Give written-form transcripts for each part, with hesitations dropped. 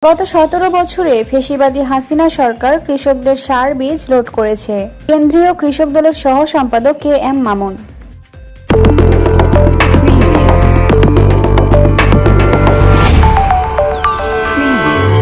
গত ১৭ বছরে ফ্যাসিবাদী হাসিনা সরকার কৃষকদের সার বীজ লুট করেছে। কেন্দ্রীয় কৃষক দলের সহ সম্পাদক K M Mamun.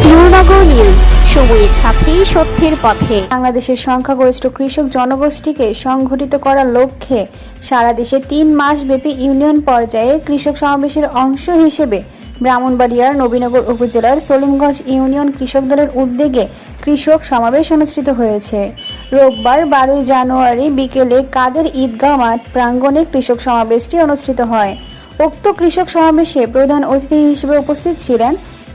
Nurnagar news, সময়ের সাথে সত্যের পথে। বাংলাদেশের সংখ্যাগরিষ্ঠ কৃষক জনগোষ্ঠীকে সংগঠিত করার লক্ষ্যে সারা দেশে ৩ মাস ব্যাপী ইউনিয়ন পর্যায়ে কৃষক সমাবেশের অংশ হিসেবে ব্রাহ্মণবাড়িয়ার নবীনগর উপজেলার সলিমগঞ্জ ইউনিয়ন কৃষক দলের উদ্যোগে কৃষক সমাবেশ অনুষ্ঠিত হয়েছে। রোববার ১২ জানুয়ারি বিকেলে কাদের ঈদগাহ মাঠ প্রাঙ্গণে কৃষক সমাবেশটি অনুষ্ঠিত হয়। উক্ত কৃষক সমাবেশে প্রধান অতিথি হিসেবে উপস্থিত ছিলেন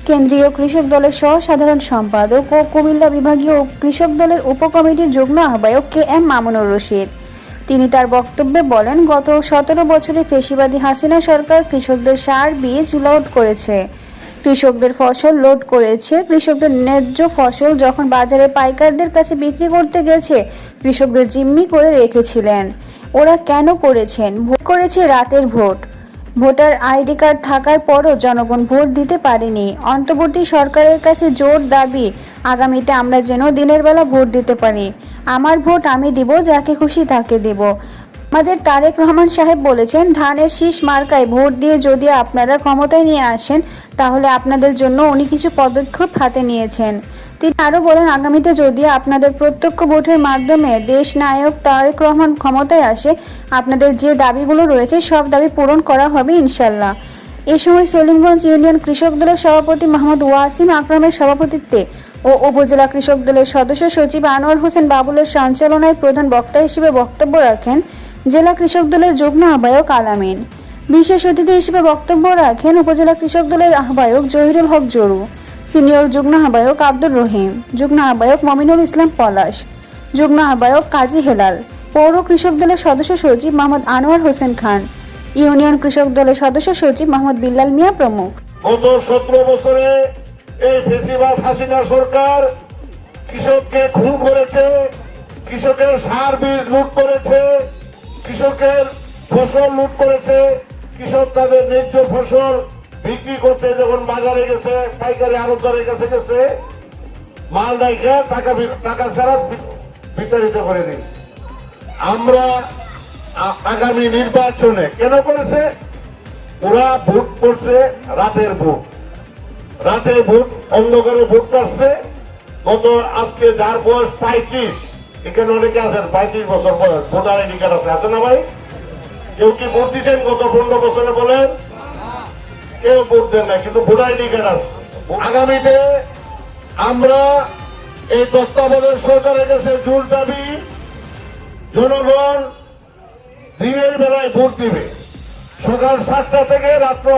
কেন্দ্রীয় কৃষক দলের সহ সাধারণ সম্পাদক ও কুমিল্লা বিভাগীয় কৃষক দলের উপকমিটির যুগ্ম আহ্বায়ক কে এম মামুনুর রশিদ। তিনি তার বক্তব্যে বলেন, গত ১৭ বছরে ফ্যাসিবাদী হাসিনা সরকার কৃষকদের সার বীজ লোড করেছে, কৃষকদের ফসল লোড করেছে। কৃষকদের ন্যায্য ফসল যখন বাজারে পাইকারদের কাছে বিক্রি করতে গেছে, কৃষকদের জিম্মি করে রেখেছিলেন। ওরা কেন করেছেন? ভোট করেছে রাতের ভোট। ভোটার আইডি কার্ড থাকার পরও জনগণ ভোট দিতে পারেনি। অন্তর্বর্তী সরকারের কাছে জোর দাবি, আগামীতে আমরা যেন দিনের বেলা ভোট দিতে পারি। আমার ভোট আমি দিব, যাকে খুশি তাকে দেব। আমাদের তারেক রহমান সাহেব বলেছেন, ধানের শীষ মার্কায় ভোট দিয়ে যদি আপনারা ক্ষমতায় নিয়ে আসেন, তাহলে আপনাদের জন্য উনি কিছু পদক্ষেপ হাতে নিয়েছেন। তিনি আরও বলেন, আগামীতে যদি আপনাদের প্রত্যক্ষ ভোটের মাধ্যমে দেশ নায়ক তারেক রহমান ক্ষমতায় আসে, আপনাদের যে দাবিগুলো রয়েছে সব দাবি পূরণ করা হবে ইনশাল্লাহ। এ সময় সলিমগঞ্জ ইউনিয়ন কৃষক দলের সভাপতি মোহাম্মদ ওয়াসিম আকরামের সভাপতিত্বে ও উপজেলা কৃষক দলের সদস্য সচিব আনোয়ার হোসেন বাবুলের সঞ্চালনায় প্রধান বক্তা হিসেবে বক্তব্য রাখেন জেলা কৃষক দলের যুগ্ম আহ্বায়ক আলামিন। বিশেষ অতিথি হিসেবে বক্তব্য রাখেন উপজেলা কৃষক দলের আহ্বায়ক জহিরুল হক জরু, সিনিয়র যুগ্ম আহ্বায়ক আব্দুর রহিম, যুগ্ম আহ্বায়ক মমিনুল ইসলাম পলাশ, যুগ্ম আহ্বায়ক কাজী হেলাল, পৌর কৃষক দলের সদস্য সচিব মোহাম্মদ আনোয়ার হোসেন খান, ইউনিয়ন কৃষক দলের সদস্য সচিব মোহাম্মদ বিল্লাল মিয়া প্রমুখ। গত ১৭ বছরে এই ফ্যাসিবাদ হাসিনা সরকার কৃষককে খুন করেছে, কৃষকের সার বীজ লুট করেছে, কৃষকের ফসল লুট করেছে। কৃষক তাদের ন্যায্য ফসল বিক্রি করতে যখন বাজারে গেছে, পাইকারি আড়তদারের কাছে গেছে, মাল রাইখা টাকা ছাড়া বিতাড়িত করে দিয়েছে। আমরা আগামী নির্বাচনে কেন করেছে? ওরা ভোট করছে রাতের ভোট, রাতের ভোট, অন্ধকারে ভোট করছে। গত আজকে যার বয়স ৩৫, এখানে অনেকে আছেন ৩৫ বছর বয়স, ভোটার আইডি কার্ড আছে না ভাই? কেউ কি ভোট দিচ্ছেন গত ১৫ বছরে? বলেন, কেউ ভোট দেন না, কিন্তু ভোটার আইডি কার্ড আছে। আগামীতে আমরা এই তত্ত্বাবধায়ক সরকারের কাছে জোর দাবি, জনগণ দিনের বেলায় ভোট দিবে। সকাল ৭টা থেকে রাত্র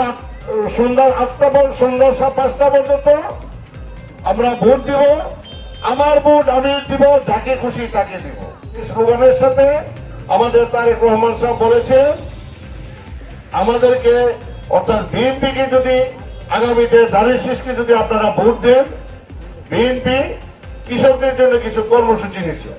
সন্ধ্যা ৮টা সন্ধ্যা ৫টা পর্যন্ত আমরা ভোট দিব। আমার ভোট আমি দিব, যাকে খুশি তাকে দিব। স্লোগানের সাথে আমাদের তারেক রহমান সাহেব বলেছে, আমাদেরকে অর্থাৎ বিএনপিকে যদি আগামীতে ধানের শীষকে যদি আপনারা ভোট দেন, বিএনপি কৃষকদের জন্য কিছু কর্মসূচি নিচ্ছে।